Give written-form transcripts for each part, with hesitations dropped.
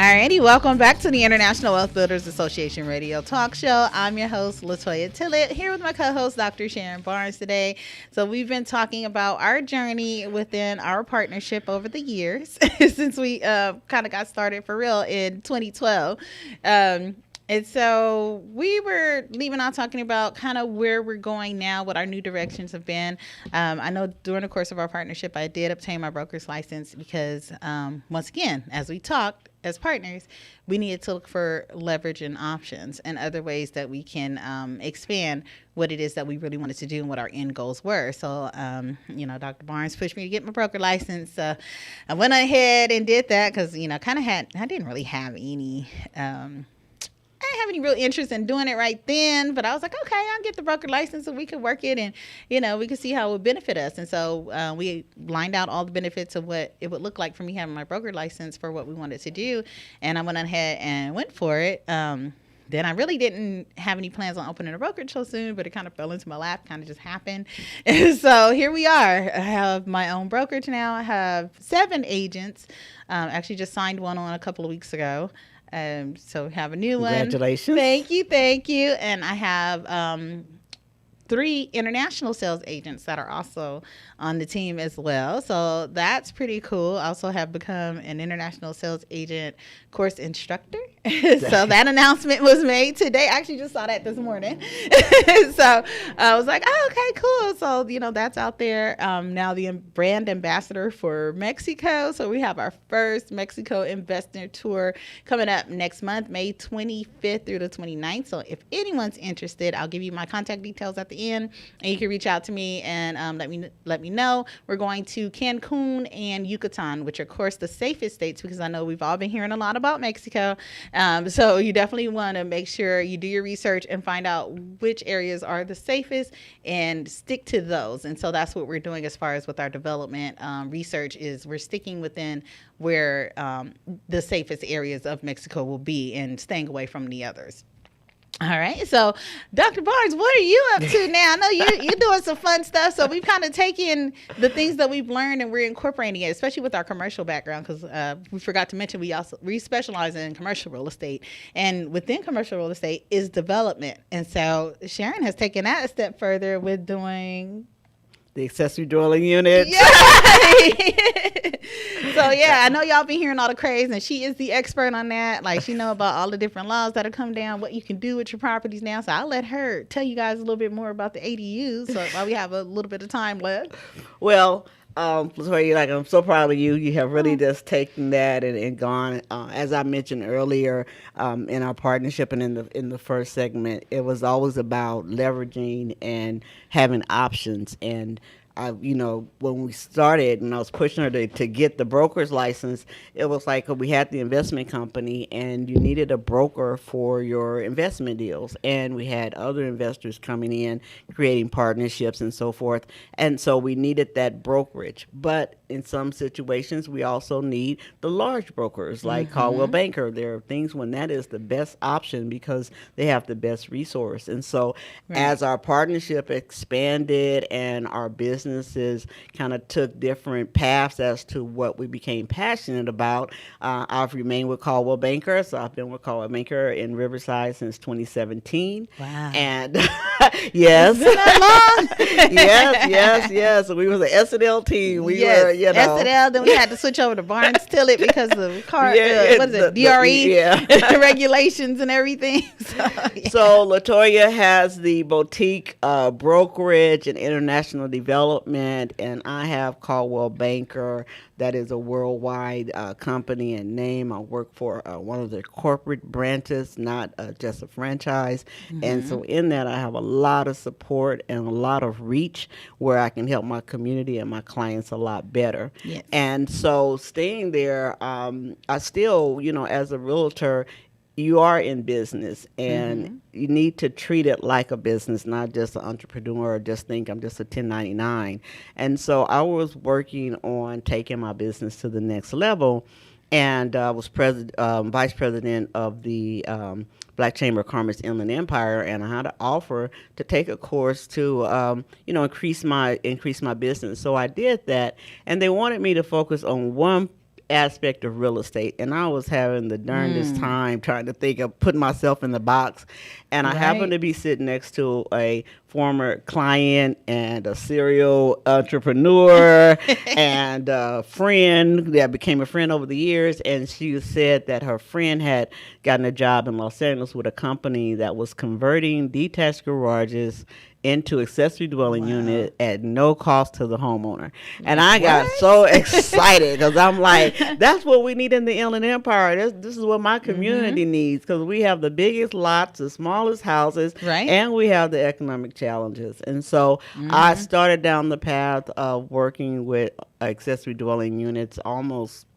Alrighty, welcome back to the International Wealth Builders Association Radio Talk Show. I'm your host, Toya Tillett, here with my co-host, Dr. Sharon Barnes today. So we've been talking about our journey within our partnership over the years since we kind of got started for real in 2012. And so we were leaving out talking about kind of where we're going now, what our new directions have been. I know during the course of our partnership, I did obtain my broker's license because, once again, as we talked as partners, we needed to look for leverage and options and other ways that we can expand what it is that we really wanted to do and what our end goals were. So, Dr. Barnes pushed me to get my broker license. I went ahead and did that because, I didn't really have any... I didn't have any real interest in doing it right then, but I was like, okay, I'll get the broker license so we could work it and, we could see how it would benefit us. And so we lined out all the benefits of what it would look like for me having my broker license for what we wanted to do. And I went ahead and went for it. Then I really didn't have any plans on opening a brokerage so soon, but it kind of fell into my lap, kind of just happened. And so here we are. I have my own brokerage now. I have 7 agents. Actually just signed one on a couple of weeks ago. So we have a new one. Congratulations. Thank you. And I have 3 international sales agents that are also on the team as well. So that's pretty cool. I also have become an international sales agent course instructor. So that announcement was made today. I actually just saw that this morning. So I was like, oh, okay, cool. So, that's out there. Now the brand ambassador for Mexico. So we have our first Mexico investor tour coming up next month, May 25th through the 29th. So if anyone's interested, I'll give you my contact details at the end, and you can reach out to me and let me know. We're going to Cancun and Yucatan, which are, of course, the safest states, because I know we've all been hearing a lot about Mexico. So you definitely want to make sure you do your research and find out which areas are the safest and stick to those. And so that's what we're doing as far as with our development research is we're sticking within where the safest areas of Mexico will be and staying away from the others. All right. So, Dr. Barnes, what are you up to now? I know you're doing some fun stuff. So we've kind of taken the things that we've learned and we're incorporating it, especially with our commercial background, because we forgot to mention we specialize in commercial real estate. And within commercial real estate is development. And so Sharon has taken that a step further with doing... the accessory dwelling unit. Yeah. So, I know y'all been hearing all the craze, and she is the expert on that. Like, she know about all the different laws that have come down, what you can do with your properties now. So I'll let her tell you guys a little bit more about the ADUs so while we have a little bit of time left. Well, Latoya, I'm so proud of you. You have really just taken that and gone. As I mentioned earlier, in our partnership and in the first segment, it was always about leveraging and having options. And when we started and I was pushing her to get the broker's license, it was like we had the investment company and you needed a broker for your investment deals. And we had other investors coming in, creating partnerships and so forth. And so we needed that brokerage. But in some situations, we also need the large brokers like Caldwell Banker. There are things when that is the best option because they have the best resource. And so as our partnership expanded and our businesses kind of took different paths as to what we became passionate about, I've remained with Caldwell Banker. So I've been with Caldwell Banker in Riverside since 2017. Wow. And yes. It's been that long? yes. We was an S&L team. We were, S&L, then we had to switch over to Barnes Tillett because of DRE regulations and everything. So Latoya has the boutique brokerage and international development, and I have Caldwell Banker. That is a worldwide company and name. I work for one of their corporate branches, not just a franchise. And so in that, I have a lot of support and a lot of reach where I can help my community and my clients a lot better. Yes. And so staying there, I still, as a realtor, you are in business and you need to treat it like a business, not just an entrepreneur or just think I'm just a 1099. And so I was working on taking my business to the next level, and I was vice president of the Black Chamber of Commerce Inland Empire, and I had an offer to take a course to increase my business. So I did that, and they wanted me to focus on one aspect of real estate, and I was having the darndest time trying to think of putting myself in the box. And I happened to be sitting next to a former client and a serial entrepreneur and a friend that became a friend over the years. And she said that her friend had gotten a job in Los Angeles with a company that was converting detached garages into accessory dwelling unit at no cost to the homeowner. And I got so excited because I'm like, that's what we need in the Inland Empire. This is what my community needs, because we have the biggest lots, the smallest houses, and we have the economic challenges. And so I started down the path of working with accessory dwelling units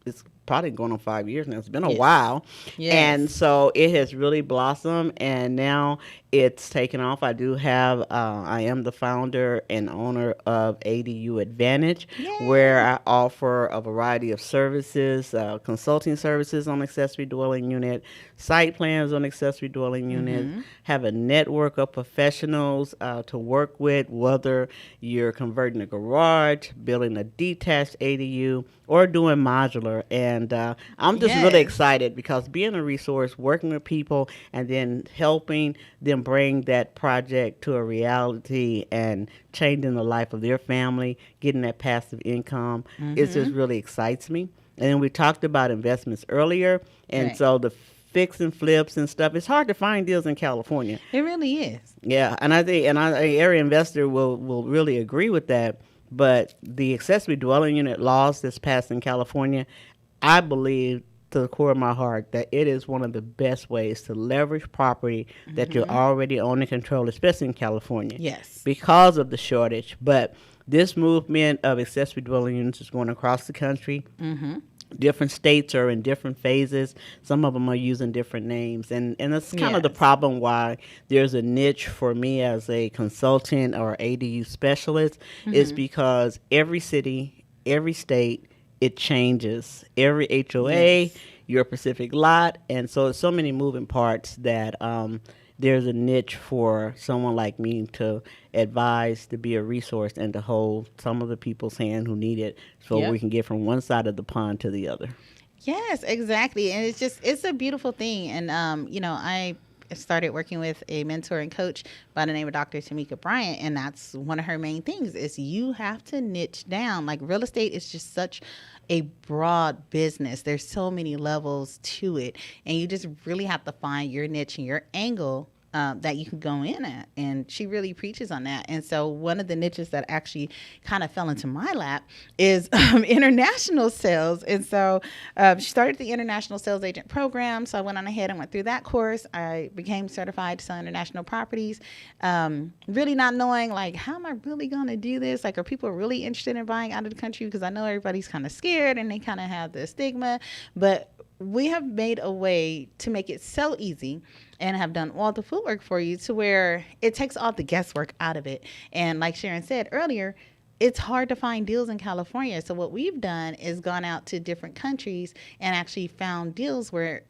it's probably going on 5 years now. It's been a while. And so it has really blossomed, and now it's taken off. I am the founder and owner of ADU Advantage, where I offer a variety of services, consulting services on accessory dwelling unit, site plans on accessory dwelling unit, have a network of professionals to work with, whether you're converting a garage, building a detached ADU, or doing modular. And I'm just really excited, because being a resource, working with people, and then helping them bring that project to a reality and changing the life of their family, getting that passive income, it just really excites me. And then we talked about investments earlier, and so the fix and flips and stuff, it's hard to find deals in California. It really is. Yeah, and I think an area investor will really agree with that. But the accessory dwelling unit laws that's passed in California, I believe to the core of my heart that it is one of the best ways to leverage property that you're already owning and control, especially in California. Yes. Because of the shortage. But this movement of accessory dwelling units is going across the country. Different states are in different phases. Some of them are using different names. And that's kind of the problem why there's a niche for me as a consultant or ADU specialist, is because every city, every state, it changes. Every HOA, your Pacific lot. And so it's so many moving parts that there's a niche for someone like me to advise, to be a resource, and to hold some of the people's hand who need it, so we can get from one side of the pond to the other. Yes, exactly. And it's a beautiful thing. And, I started working with a mentor and coach by the name of Dr. Tamika Bryant, and that's one of her main things is you have to niche down. Like, real estate is just such a broad business. There's so many levels to it, and you just really have to find your niche and your angle that you can go in at. And she really preaches on that. And so one of the niches that actually kind of fell into my lap is international sales. And so she started the International Sales Agent Program. So I went on ahead and went through that course. I became certified to sell international properties, really not knowing, like, how am I really going to do this? Like, are people really interested in buying out of the country? Because I know everybody's kind of scared and they kind of have the stigma. But we have made a way to make it so easy and have done all the footwork for you to where it takes all the guesswork out of it. And like Sharon said earlier, it's hard to find deals in California. So what we've done is gone out to different countries and actually found deals where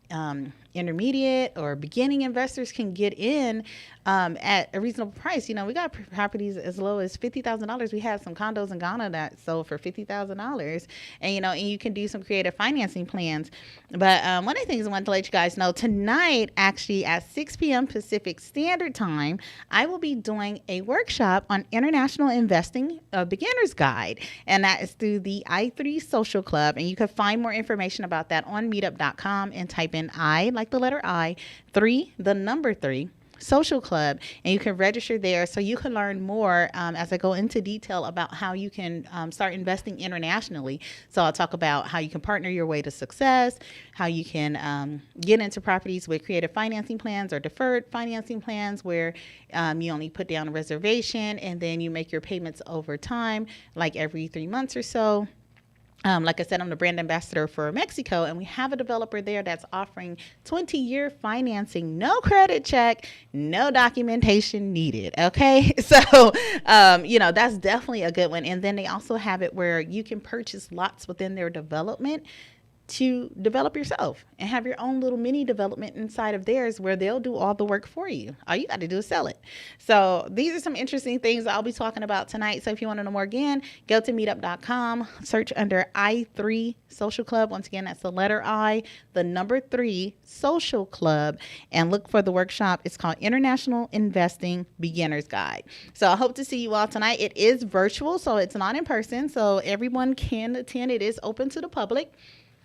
intermediate or beginning investors can get in at a reasonable price. We got properties as low as $50,000. We had some condos in Ghana that sold for $50,000, and and you can do some creative financing plans. But one of the things I wanted to let you guys know tonight, actually at 6 p.m. Pacific Standard Time, I will be doing a workshop on international investing, a beginner's guide, and that is through the I3 Social Club. And you can find more information about that on meetup.com and type in I, like the letter I, 3, the number 3, Social Club, and you can register there so you can learn more as I go into detail about how you can start investing internationally. So I'll talk about how you can partner your way to success, how you can get into properties with creative financing plans or deferred financing plans where you only put down a reservation and then you make your payments over time, like every 3 months or so. Like I said, I'm the brand ambassador for Mexico, and we have a developer there that's offering 20-year financing, no credit check, no documentation needed. Okay. So, that's definitely a good one. And then they also have it where you can purchase lots within their development to develop yourself and have your own little mini development inside of theirs where they'll do all the work for you. All you got to do is sell it. So these are some interesting things I'll be talking about tonight. So if you want to know more, again, go to meetup.com, search under I3 Social Club. Once again, that's the letter I, the number 3 Social Club, and look for the workshop. It's called International Investing Beginner's Guide. So I hope to see you all tonight. It is virtual, so it's not in person. So everyone can attend. It is open to the public.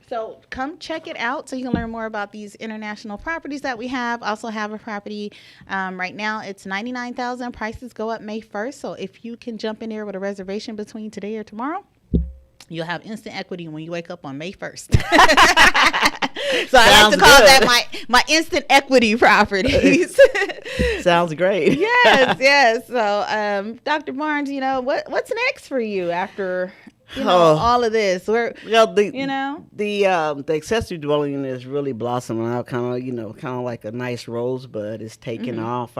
So come check it out so you can learn more about these international properties that we have. Also have a property right now. It's $99,000. Prices go up May 1st. So if you can jump in there with a reservation between today or tomorrow, you'll have instant equity when you wake up on May 1st. So I like to call that my instant equity properties. Sounds great. Yes. So Dr. Barnes, what's next for you after all of this? The accessory dwelling unit is really blossoming out, kind of like a nice rosebud. It's taking off.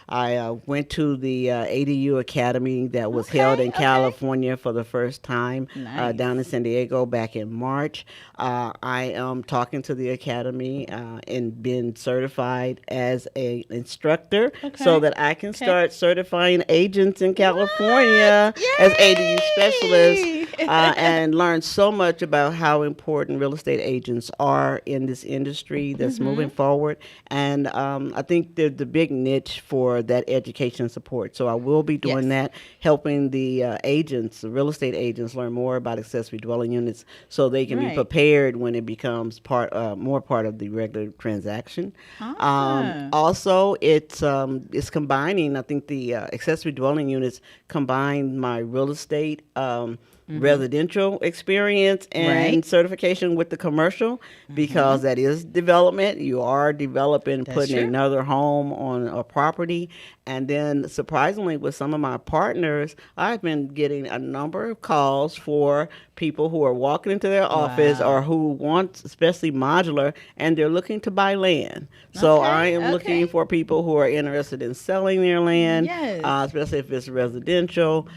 I went to the ADU Academy that was held in California for the first time down in San Diego back in March. I am talking to the Academy and being certified as an instructor so that I can start certifying agents in California as ADU specialists. And learn so much about how important real estate agents are in this industry that's moving forward. And I think they're the big niche for that education support. So I will be doing that, helping the agents, the real estate agents, learn more about accessory dwelling units so they can be prepared when it becomes more part of the regular transaction. Also, it's combining, I think the accessory dwelling units combine my real estate residential experience and certification with the commercial, because that is development. You are developing, putting another home on a property. And then surprisingly, with some of my partners, I've been getting a number of calls for people who are walking into their office or who want, especially modular, and they're looking to buy land. So I am looking for people who are interested in selling their land, especially if it's residential.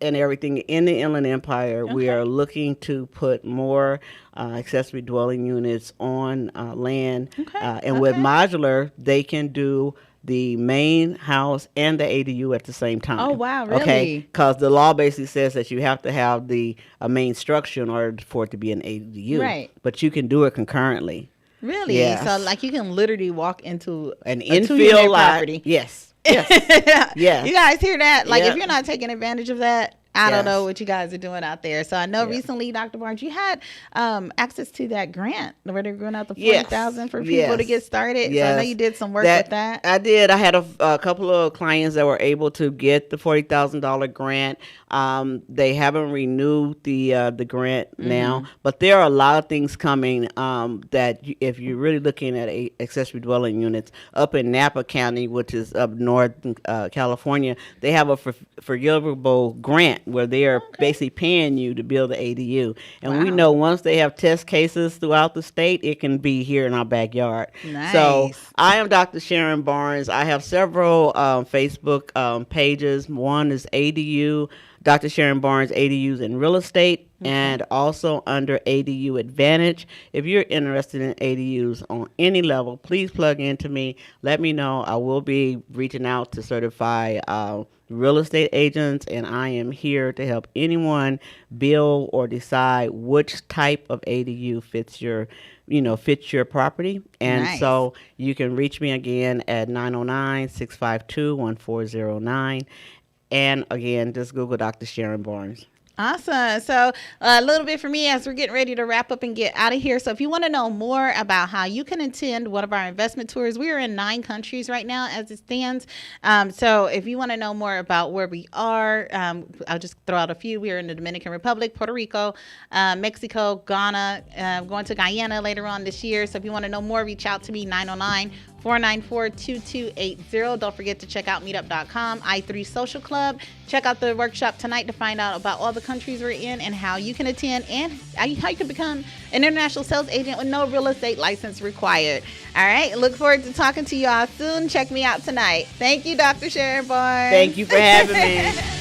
And everything in the Inland Empire, we are looking to put more accessory dwelling units on land. And with modular, they can do the main house and the ADU at the same time. Oh, wow, really? Okay, because the law basically says that you have to have the main structure in order for it to be an ADU. Right. But you can do it concurrently. Really? Yes. So, like, you can literally walk into an infill lot. Property. Yes. Yeah. You guys hear that? Like, if you're not taking advantage of that, I don't know what you guys are doing out there. So I know recently, Dr. Barnes, you had access to that grant where they're going out the $40,000 for people to get started. So I know you did some work with that. I did. I had a couple of clients that were able to get the $40,000 grant. They haven't renewed the grant now, but there are a lot of things coming that if you're really looking at accessory dwelling units up in Napa County, which is up north California, they have a forgivable grant where they are basically paying you to build the ADU. And we know once they have test cases throughout the state, it can be here in our backyard. Nice. So I am Dr. Sharon Barnes. I have several Facebook pages. One is ADU, Dr. Sharon Barnes, ADUs in real estate, and also under ADU Advantage. If you're interested in ADUs on any level, please plug into me. Let me know. I will be reaching out to certify real estate agents, and I am here to help anyone build or decide which type of ADU fits your property. And so you can reach me again at 909-652-1409. And again, just Google Dr. Sharon Barnes. Awesome. So a little bit for me as we're getting ready to wrap up and get out of here. So if you want to know more about how you can attend one of our investment tours, we are in 9 countries right now as it stands. So if you want to know more about where we are, I'll just throw out a few. We are in the Dominican Republic, Puerto Rico, Mexico, Ghana, going to Guyana later on this year. So if you want to know more, reach out to me, 909-494-2280. Don't forget to check out meetup.com, I3 Social Club. Check out the workshop tonight to find out about all the countries we're in and how you can attend and how you can become an international sales agent with no real estate license required. All right. Look forward to talking to you all soon. Check me out tonight. Thank you, Dr. Sharon Barnes. Thank you for having me.